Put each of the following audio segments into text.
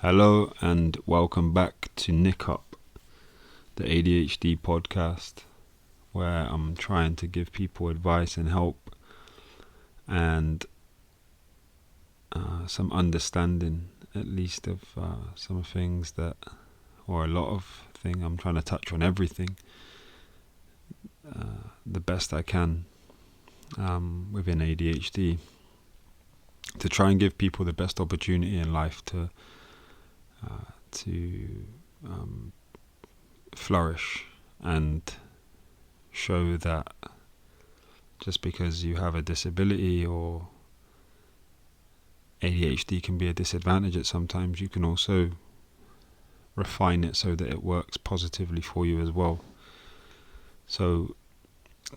Hello and welcome back to Nick Up, the ADHD podcast, where I'm trying to give people advice and help and some understanding, at least, of some things that, or a lot of things. I'm trying to touch on everything the best I can within ADHD to try and give people the best opportunity in life to flourish and show that just because you have a disability or ADHD can be a disadvantage at sometimes, you can also refine it so that it works positively for you as well. So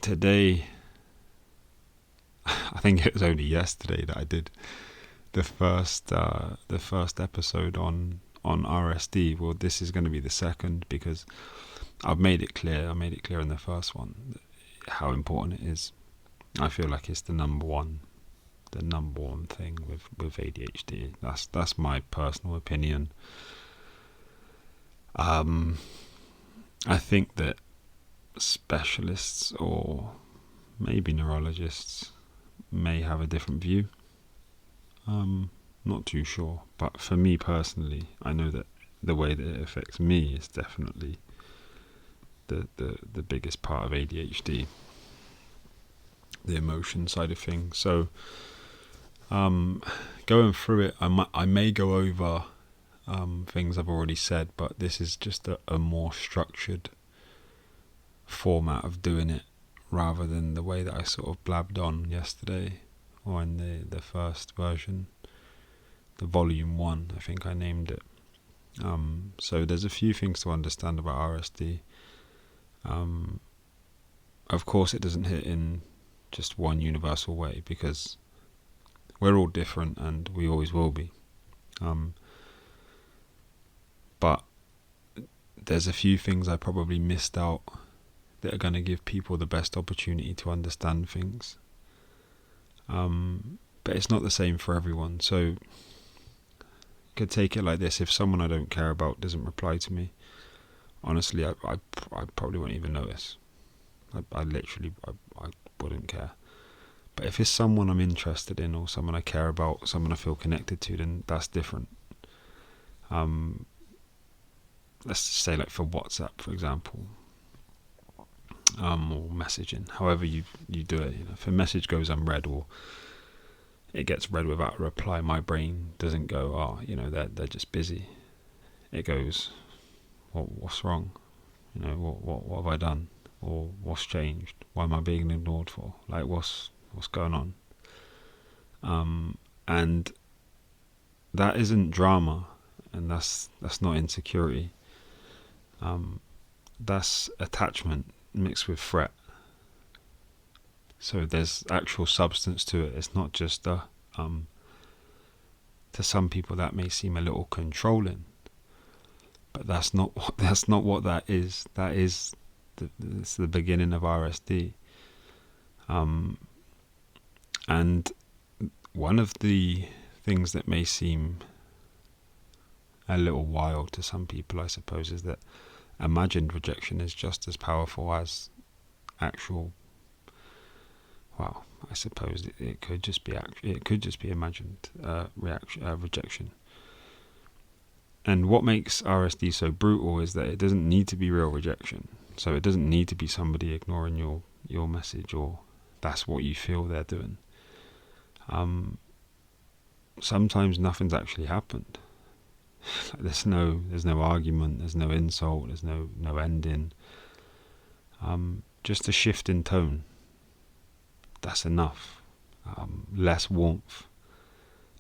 today, I think it was only yesterday that I did the first episode on RSD. Well, this is going to be the second because I've made it clear. I made it clear in the first one how important it is. I feel like it's the number one thing with ADHD. That's my personal opinion. I think that specialists or maybe neurologists may have a different view. Not too sure, but for me personally, I know that the way that it affects me is definitely the biggest part of ADHD, the emotion side of things. So going through it, I may go over things I've already said, but this is just a more structured format of doing it rather than the way that I sort of blabbed on yesterday or in the first version, the Vol.1, I think I named it. So there's a few things to understand about RSD. Of course, it doesn't hit in just one universal way because we're all different and we always will be. But there's a few things I probably missed out that are going to give people the best opportunity to understand things. But it's not the same for everyone. So you could take it like this: if someone I don't care about doesn't reply to me, honestly, I probably won't even notice. I literally wouldn't care. But if it's someone I'm interested in or someone I care about, someone I feel connected to, then that's different. Let's just say, like, for WhatsApp, for example, or messaging, however you do it. If a message goes unread or it gets read without a reply, my brain doesn't go, they're just busy. It goes, what's wrong? What have I done? Or what's changed? Why am I being ignored for? Like, what's going on? And that isn't drama, and that's not insecurity. That's attachment mixed with threat. So there's actual substance to it. It's not just to some people that may seem a little controlling, but that's not what that is. That is it's the beginning of RSD. And one of the things that may seem a little wild to some people, I suppose, is that imagined rejection is just as powerful as actual. Well, I suppose it could just be imagined rejection. And what makes RSD so brutal is that it doesn't need to be real rejection. So it doesn't need to be somebody ignoring your message or that's what you feel they're doing. Sometimes nothing's actually happened. There's no argument, there's no insult, there's no ending. Just a shift in tone. That's enough. Less warmth,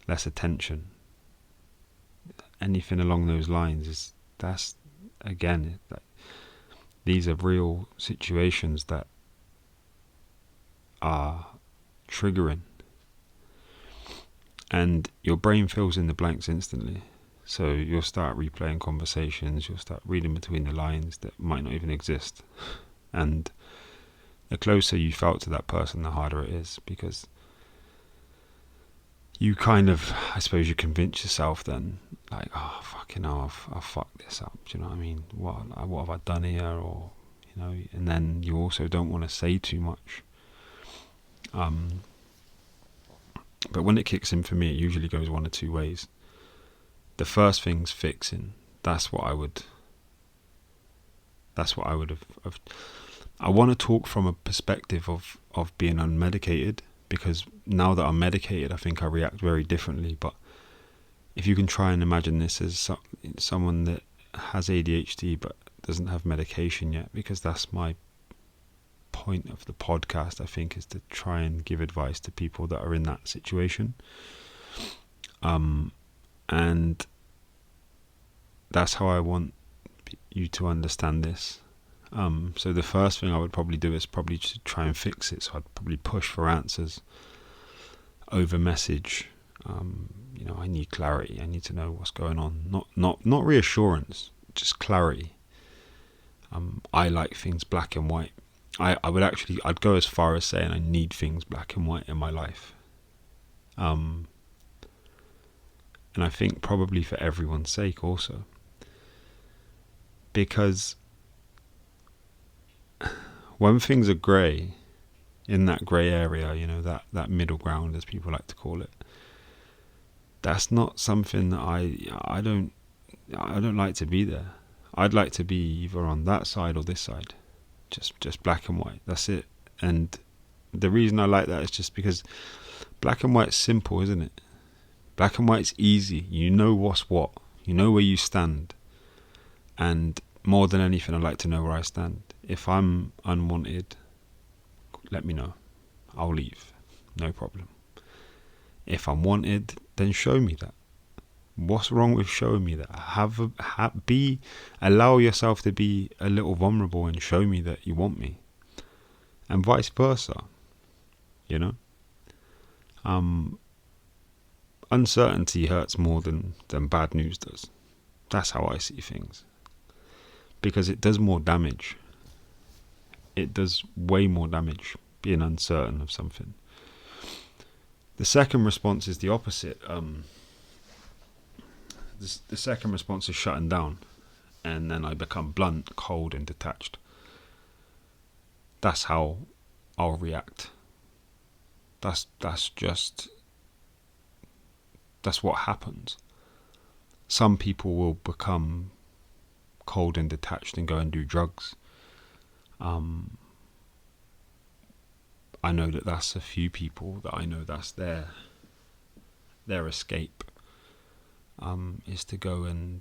less attention. Anything along those lines these are real situations that are triggering, and your brain fills in the blanks instantly. So you'll start replaying conversations, you'll start reading between the lines that might not even exist, and the closer you felt to that person, the harder it is, because you kind of, I suppose, you convince yourself then, like, oh fucking hell, I've fucked this up. Do you know what I mean? What have I done here? Or and then you also don't want to say too much. But when it kicks in for me, it usually goes one of two ways. The first thing's fixing. That's what I would have. I want to talk from a perspective of being unmedicated, because now that I'm medicated, I think I react very differently. But if you can try and imagine this as someone that has ADHD but doesn't have medication yet, because that's my point of the podcast, I think, is to try and give advice to people that are in that situation. And that's how I want you to understand this. So the first thing I would probably do is probably to try and fix it. So I'd probably push for answers over message. I need clarity. I need to know what's going on. Not reassurance, just clarity. I like things black and white. I'd go as far as saying I need things black and white in my life. And I think probably for everyone's sake also. Because when things are grey, in that grey area, that middle ground, as people like to call it, that's not something that I don't like to be there. I'd like to be either on that side or this side, just black and white. That's it. And the reason I like that is just because black and white's simple, isn't it? Black and white's easy. You know what's what. You know where you stand. And more than anything, I like to know where I stand. If I'm unwanted, let me know. I'll leave. No problem. If I'm wanted, then show me that. What's wrong with showing me that? Allow yourself to be a little vulnerable and show me that you want me. And vice versa. Uncertainty hurts more than bad news does. That's how I see things. Because it does more damage. It does way more damage being uncertain of something. The second response is the opposite. The second response is shutting down, and then I become blunt, cold, and detached. That's how I'll react. That's what happens. Some people will become cold and detached and go and do drugs. I know that's a few people that I know that's their escape, is to go and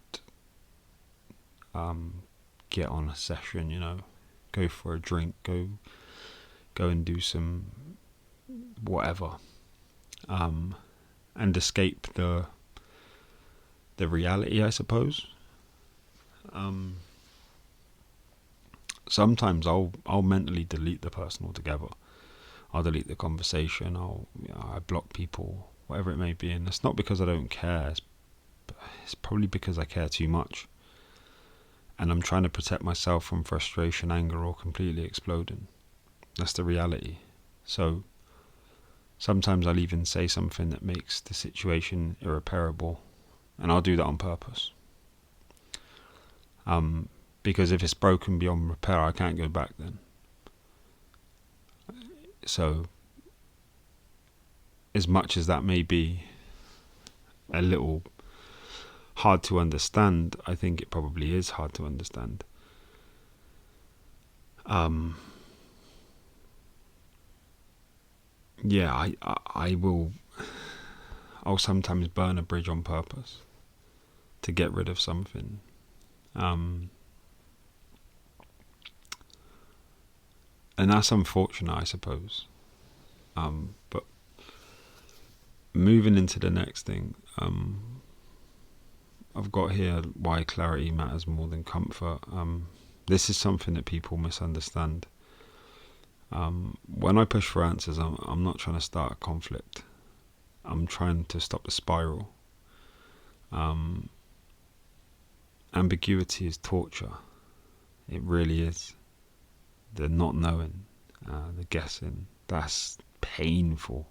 get on a session, go for a drink, go and do some whatever, and escape the reality, I suppose. Sometimes I'll mentally delete the person altogether. I'll delete the conversation. I block people, whatever it may be, and it's not because I don't care. It's probably because I care too much, and I'm trying to protect myself from frustration, anger, or completely exploding. That's the reality. So sometimes I'll even say something that makes the situation irreparable, and I'll do that on purpose. Because if it's broken beyond repair, I can't go back then. So, as much as that may be a little hard to understand, I think it probably is hard to understand. I'll sometimes burn a bridge on purpose to get rid of something. And that's unfortunate, I suppose. But moving into the next thing, I've got here why clarity matters more than comfort. This is something that people misunderstand. When I push for answers, I'm not trying to start a conflict. I'm trying to stop the spiral. Ambiguity is torture. It really is. The not knowing, the guessing, that's painful.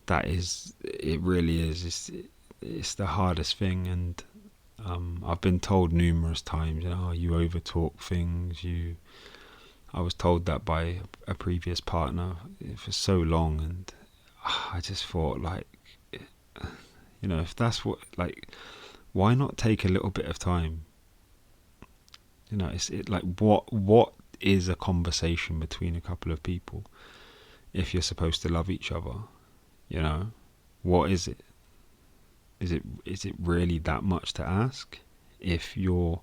It really is. it's the hardest thing, and I've been told numerous times, you overtalk things. I was told that by a previous partner for so long, and I just thought, like, if that's what, like, why not take a little bit of time? What is a conversation between a couple of people if you're supposed to love each other? What is it? Is it really that much to ask? If you're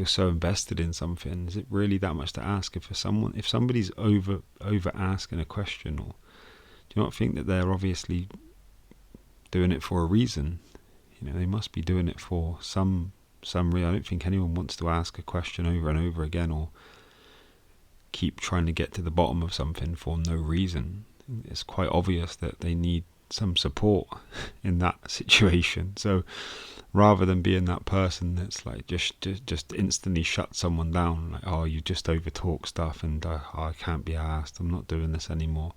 so invested in something, is it really that much to ask? If somebody's over asking a question, or do you not think that they're obviously doing it for a reason? They must be doing it for some reason. I don't think anyone wants to ask a question over and over again, or keep trying to get to the bottom of something for no reason. It's quite obvious that they need some support in that situation. So rather than being that person that's like just instantly shut someone down, like, oh, you just overtalk stuff, and I can't be asked, I'm not doing this anymore.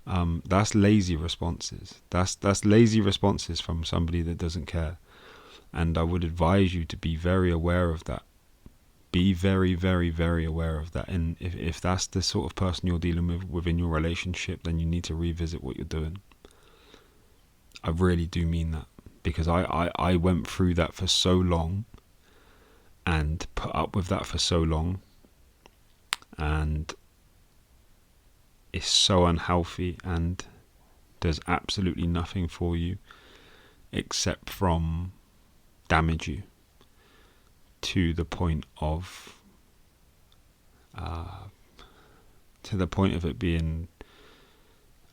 That's lazy responses. That's lazy responses from somebody that doesn't care. And I would advise you to be very aware of that. Be very, very, very aware of that. And if that's the sort of person you're dealing with within your relationship, then you need to revisit what you're doing. I really do mean that, because I went through that for so long and put up with that for so long, and it's so unhealthy and does absolutely nothing for you except from damage you to the point of it being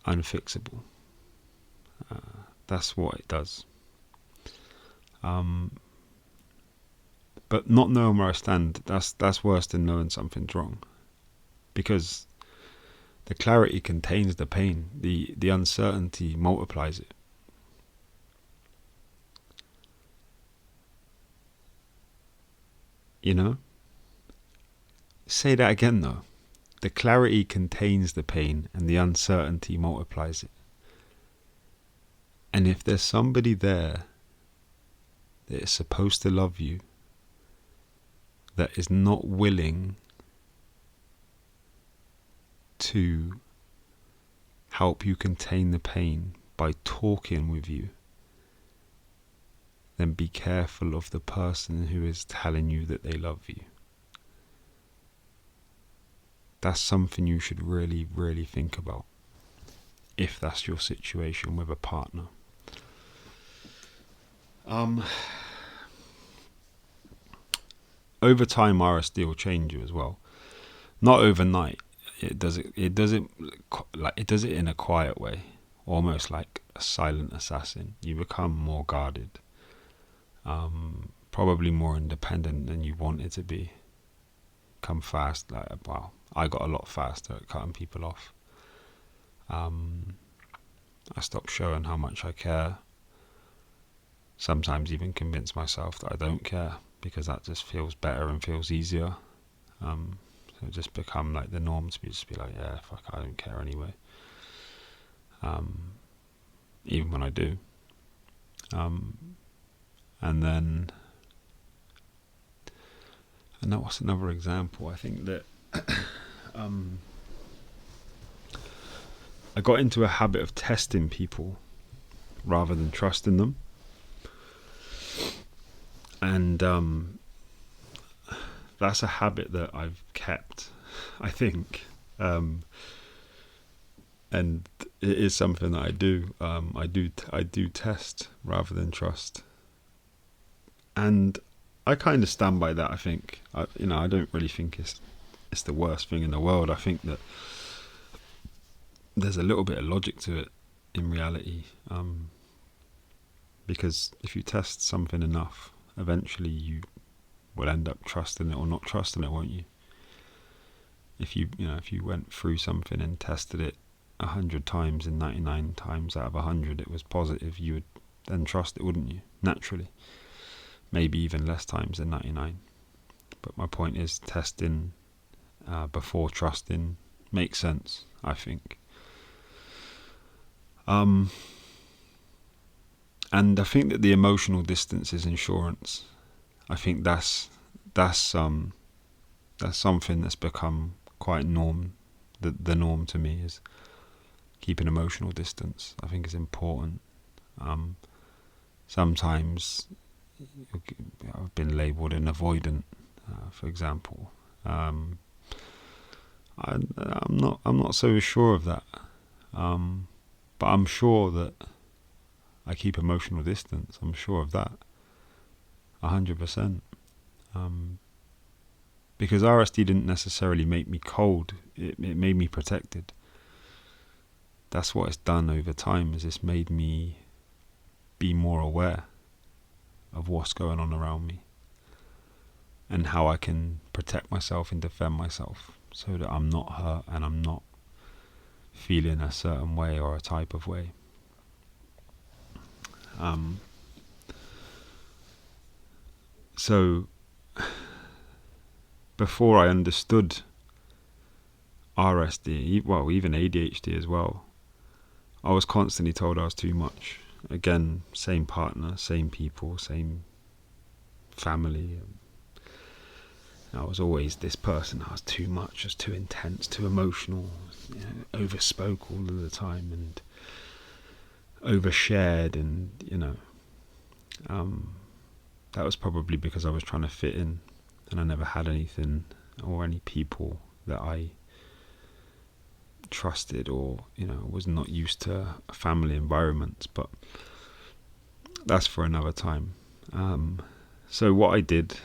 unfixable. That's what it does. But not knowing where I stand, that's worse than knowing something's wrong, because the clarity contains the pain. The uncertainty multiplies it. Say that again though. The clarity contains the pain, and the uncertainty multiplies it. And if there's somebody there that is supposed to love you, that is not willing to help you contain the pain by talking with you, then be careful of the person who is telling you that they love you. That's something you should really, really think about, if that's your situation with a partner. Over time, RSD will change you as well. Not overnight. It does it in a quiet way, almost like a silent assassin. You become more guarded, probably more independent than you wanted to be. Come fast, I got a lot faster at cutting people off. I stopped showing how much I care. Sometimes even convince myself that I don't care, because that just feels better and feels easier. So it just become like the norm to just be like, yeah, fuck, I don't care anyway. Even when I do. And that was another example. I think that I got into a habit of testing people rather than trusting them. And that's a habit that I've kept, I think. And it is something that I do. I do test rather than trust. And I kind of stand by that. I think, I don't really think it's the worst thing in the world. I think that there's a little bit of logic to it in reality. Because if you test something enough, eventually you will end up trusting it or not trusting it, won't you? If you went through something and tested it 100 times, and 99 times out of 100 it was positive, you would then trust it, wouldn't you? Naturally. Maybe even less times than 99. But my point is, testing before trusting makes sense, I think. And I think that the emotional distance is insurance. I think that's something that's become quite norm. The norm to me is keeping emotional distance. I think is important. Sometimes I've been labelled an avoidant, for example. I'm not so sure of that. But I'm sure that I keep emotional distance. I'm sure of that, 100%. Because RSD didn't necessarily make me cold. It made me protected. That's what it's done over time. Is it's made me be more aware of what's going on around me and how I can protect myself and defend myself so that I'm not hurt and I'm not feeling a certain way or a type of way. So before I understood RSD, well, even ADHD as well, I was constantly told I was too much. Again, same partner, same people, same family. I was always this person. I was too much, I was too intense, too emotional, overspoke all of the time and overshared, and that was probably because I was trying to fit in, and I never had anything or any people that I trusted, or was not used to family environments. But that's for another time. So what I did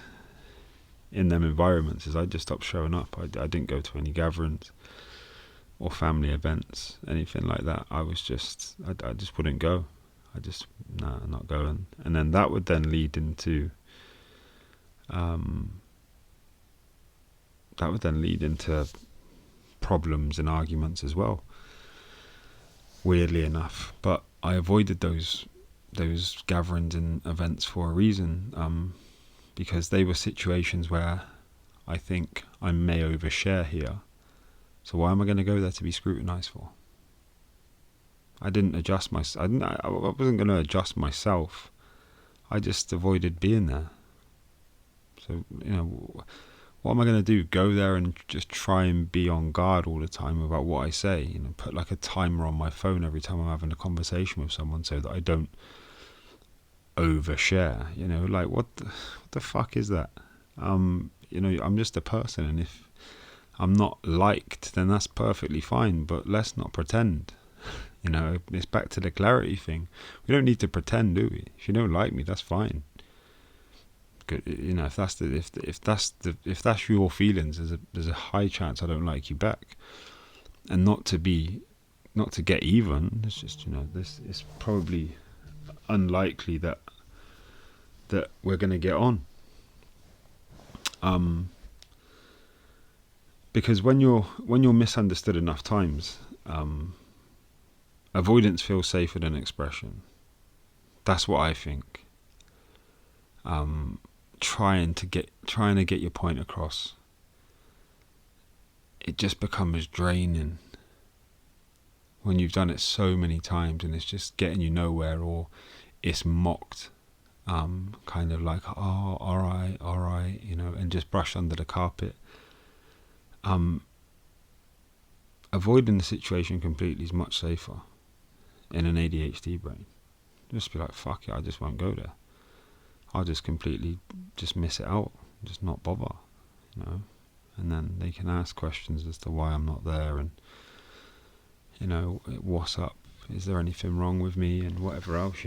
in them environments is I just stopped showing up. I didn't go to any gatherings or family events, anything like that. I just wouldn't go. I just, I'm not going. And then that would then lead into problems and arguments as well, weirdly enough. But I avoided those gatherings and events for a reason, because they were situations where I think I may overshare here. So why am I going to go there to be scrutinized for? I didn't adjust myself. I wasn't going to adjust myself. I just avoided being there. So, what am I going to do? Go there and just try and be on guard all the time about what I say? Put like a timer on my phone every time I'm having a conversation with someone so that I don't overshare. Like what the fuck is that? I'm just a person, and if I'm not liked, then that's perfectly fine. But let's not pretend. It's back to the clarity thing. We don't need to pretend, do we? If you don't like me, that's fine. Good, if that's your feelings, there's a high chance I don't like you back, and not to get even. It's just this is probably unlikely that we're going to get on. Because when you're misunderstood enough times, avoidance feels safer than expression. That's what I think. Trying to get your point across, it just becomes draining when you've done it so many times, and it's just getting you nowhere, or it's mocked, kind of like, oh, all right, and just brushed under the carpet. Avoiding the situation completely is much safer in an ADHD brain. Just be like, fuck it, I just won't go there. I'll just completely just miss it out, just not bother, and then they can ask questions as to why I'm not there, and what's up, is there anything wrong with me, and whatever else,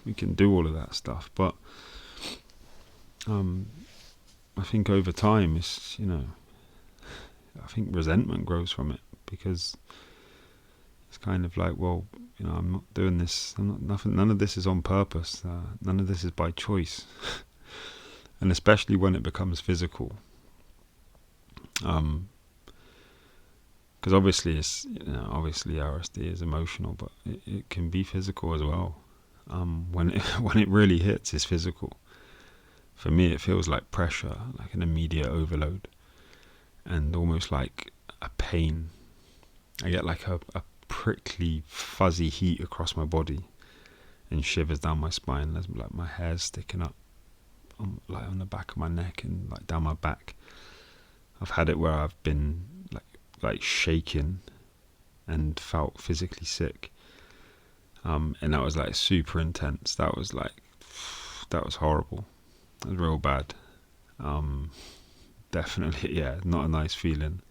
we can do all of that stuff. But I think over time it's I think resentment grows from it, because it's kind of like, well, I'm not doing this. None of this is on purpose. None of this is by choice. And especially when it becomes physical. Because obviously obviously RSD is emotional, but it can be physical as well. When it really hits, it's physical. For me, it feels like pressure, like an immediate overload, and almost like a pain. I get like a prickly, fuzzy heat across my body, and shivers down my spine. There's like my hair's sticking up on the back of my neck and like down my back. I've had it where I've been like shaking and felt physically sick. And that was like super intense. That was horrible. It was real bad. Definitely, yeah, not a nice feeling.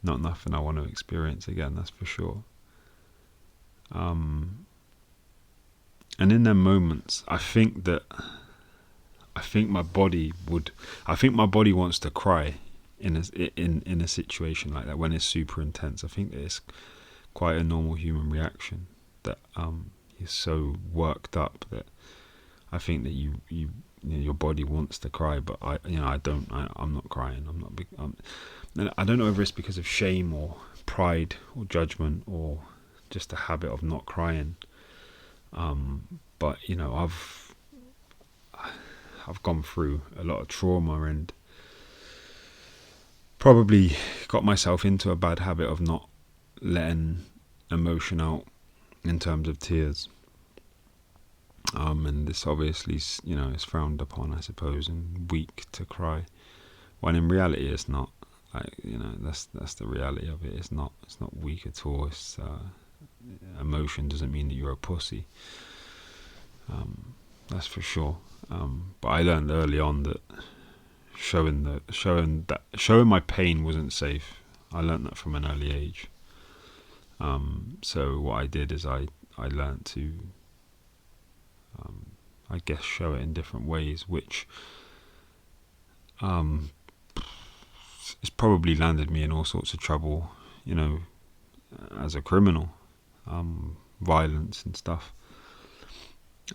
Not nothing I want to experience again, that's for sure. And in them moments, I think my body wants to cry in a situation like that when it's super intense. I think that it's quite a normal human reaction, that you're so worked up that I think that your body wants to cry, but I'm not crying. I'm not big. And I don't know whether it's because of shame or pride or judgment or just a habit of not crying. But I've gone through a lot of trauma and probably got myself into a bad habit of not letting emotion out in terms of tears. And this obviously, is frowned upon, I suppose, and weak to cry. When in reality, it's not. That's the reality of it. It's not weak at all. It's emotion doesn't mean that you're a pussy. That's for sure. But I learned early on that showing my pain wasn't safe. I learned that from an early age. So what I did is I learned to, I guess, show it in different ways, which it's probably landed me in all sorts of trouble, as a criminal, violence and stuff.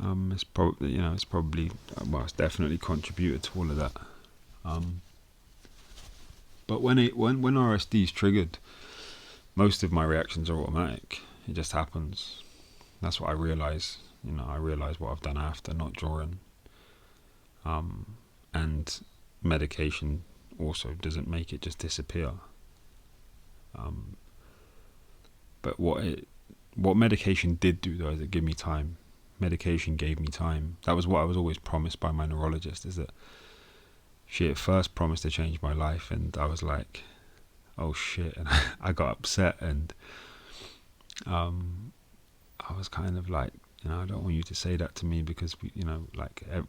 It's definitely contributed to all of that. But when RSD is triggered, most of my reactions are automatic. It just happens. That's what I realise. I realise what I've done after, not during. And medication also doesn't make it just disappear. But what medication did do, though, is it gave me time. Medication gave me time. That was what I was always promised by my neurologist, is that she at first promised to change my life, and I was like, oh shit, and I got upset, and I was kind of like, I don't want you to say that to me, because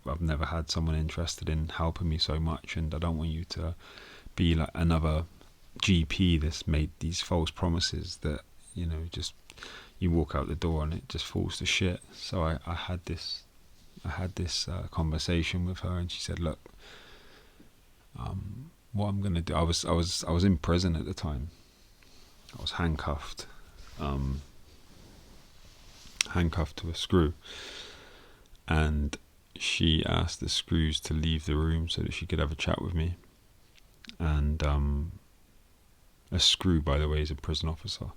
I've never had someone interested in helping me so much, and I don't want you to be like another GP that's made these false promises that just you walk out the door and it just falls to shit. So I had this conversation with her, and she said, look, what I'm gonna do, I was in prison at the time. I was handcuffed to a screw, and she asked the screws to leave the room so that she could have a chat with me. And a screw, by the way, is a prison officer.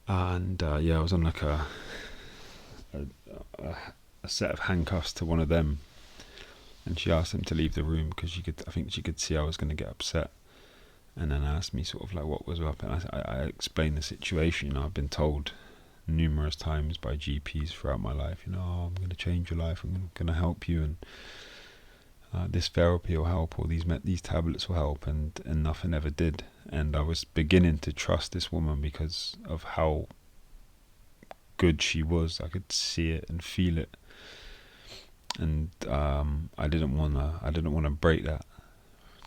And I was on like a set of handcuffs to one of them, and she asked him to leave the room because I think she could see I was going to get upset, and then asked me sort of like what was up, and I explained the situation. I've been told numerous times by GPs throughout my life, I'm going to change your life, I'm going to help you, and this therapy will help, or these tablets will help, and nothing ever did. And I was beginning to trust this woman because of how good she was. I could see it and feel it, and I didn't want to break that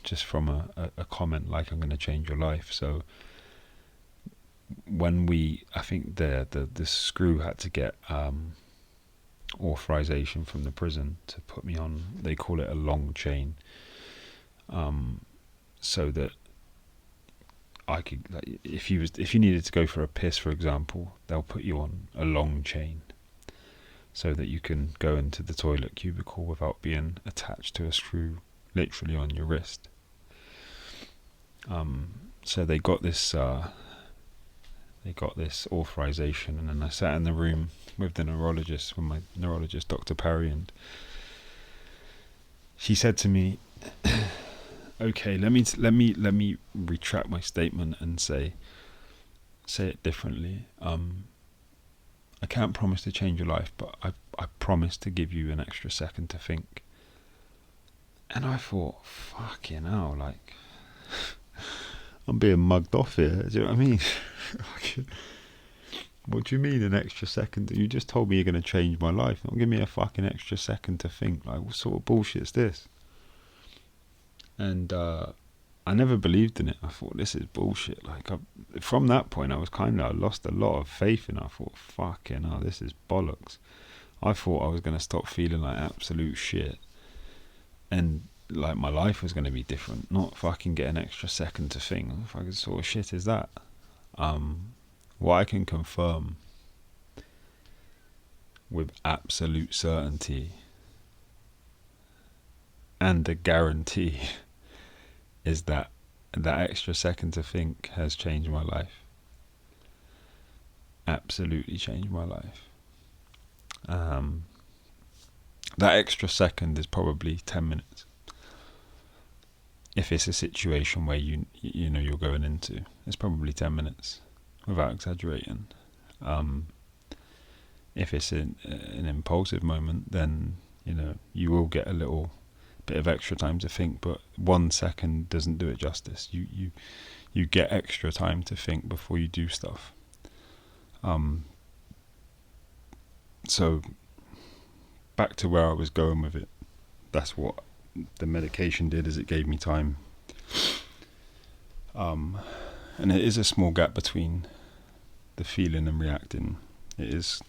just from a comment like, I'm going to change your life. So when I think the screw had to get authorization from the prison to put me on, they call it a long chain, so that I could, like, if you needed to go for a piss, for example, they'll put you on a long chain so that you can go into the toilet cubicle without being attached to a screw literally on your wrist. So they got this authorization, and then I sat in the room with my neurologist, Dr. Parry, and she said to me, okay, let me retract my statement and say it differently. I can't promise to change your life, but I promise to give you an extra second to think. And I thought, fucking hell, like, I'm being mugged off here. Do you know what I mean? What do you mean an extra second? You just told me you're going to change my life. Don't give me a fucking extra second to think. Like, what sort of bullshit's this? And I never believed in it. I thought, this is bullshit. Like, from that point, I lost a lot of faith in it. I thought, fucking hell, this is bollocks. I thought I was going to stop feeling like absolute shit. And, like, my life was going to be different. Not fucking get an extra second to think. What fucking sort of shit is that? What I can confirm with absolute certainty and a guarantee is that extra second to think has changed my life. Absolutely changed my life. That extra second is probably 10 minutes. If it's a situation where you know you're going into, it's probably 10 minutes, without exaggerating. If it's an impulsive moment, then you will get a little bit of extra time to think, but 1 second doesn't do it justice. You get extra time to think before you do stuff. So back to where I was going with it. That's what the medication did, is it gave me time. And it is a small gap between the feeling and reacting. It is,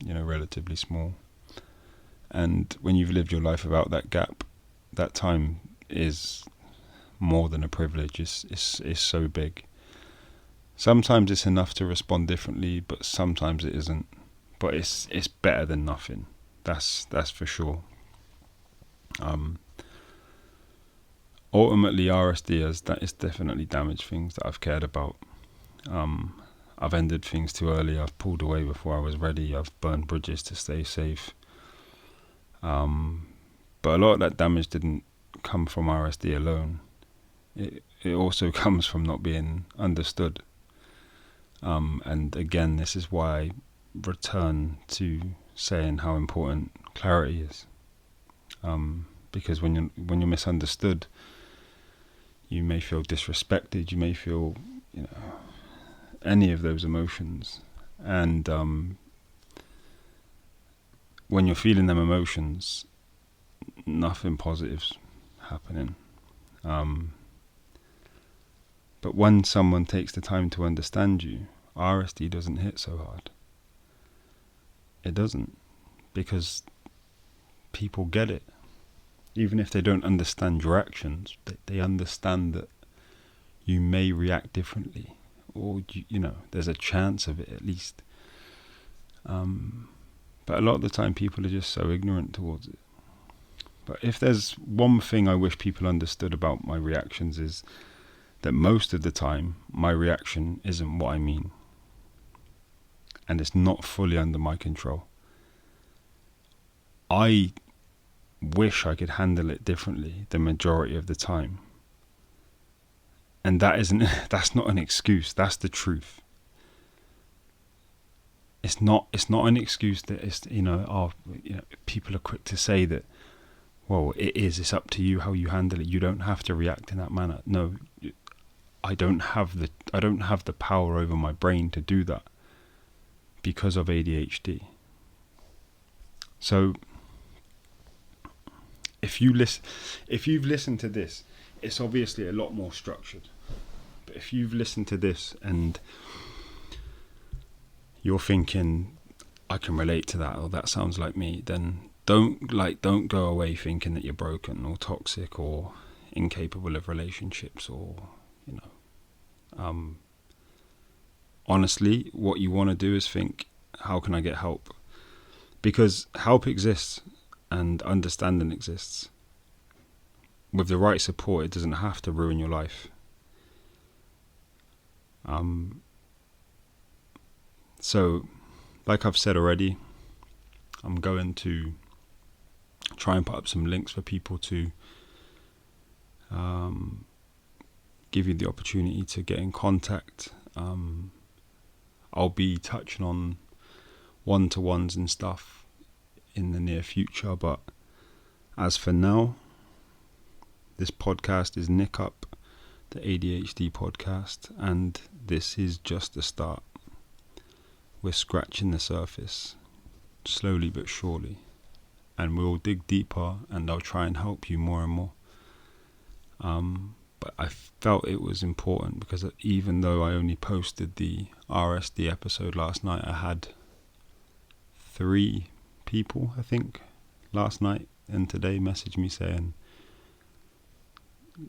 relatively small. And when you've lived your life without that gap, that time is more than a privilege. It's so big. Sometimes it's enough to respond differently, but sometimes it isn't. But it's better than nothing. That's for sure. Ultimately, RSD has definitely damaged things that I've cared about. I've ended things too early. I've pulled away before I was ready. I've burned bridges to stay safe. But a lot of that damage didn't come from RSD alone. It also comes from not being understood. And again, this is why I return to saying how important clarity is. Because when you're misunderstood, you may feel disrespected. You may feel, any of those emotions. And when you're feeling them emotions, nothing positive's happening. But when someone takes the time to understand you, RSD doesn't hit so hard. It doesn't, because people get it. Even if they don't understand your actions, they understand that you may react differently, or there's a chance of it at least. But a lot of the time people are just so ignorant towards it. But if there's one thing I wish people understood about my reactions, is that most of the time my reaction isn't what I mean. And it's not fully under my control. I wish I could handle it differently the majority of the time. And that's not an excuse, that's the truth. It's not an excuse that people are quick to say that, well, it's up to you how you handle it. You don't have to react in that manner. No, I don't have the power over my brain to do that because of ADHD. So if you've listened to this, it's obviously a lot more structured. But if you've listened to this and you're thinking, I can relate to that, or that sounds like me, then don't go away thinking that you're broken or toxic or incapable of relationships, or honestly, what you want to do is think, how can I get help? Because help exists and understanding exists. With the right support, it doesn't have to ruin your life. So, like I've said already, I'm going to try and put up some links for people to give you the opportunity to get in contact. I'll be touching on one-to-ones and stuff in the near future. But as for now, this podcast is Nick Up, the ADHD podcast, and this is just the start. We're scratching the surface, slowly but surely, and we'll dig deeper, and I'll try and help you more and more. But I felt it was important because even though I only posted the RSD episode last night, I had 3 people, I think, last night and today message me saying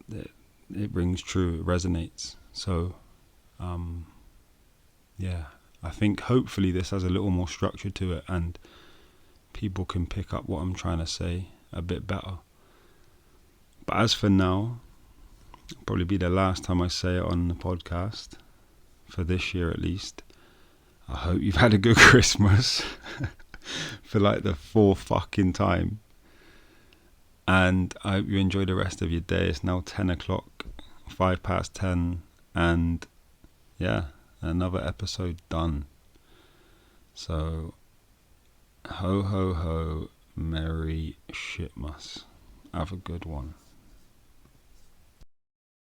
that it rings true, it resonates. So, I think hopefully this has a little more structure to it and people can pick up what I'm trying to say a bit better. But as for now, it'll probably be the last time I say it on the podcast, for this year at least. I hope you've had a good Christmas for like the 4th fucking time. And I hope you enjoy the rest of your day. It's now 10 o'clock, 5 past 10, and yeah, another episode done. So, ho ho ho, Merry Shitmas. Have a good one.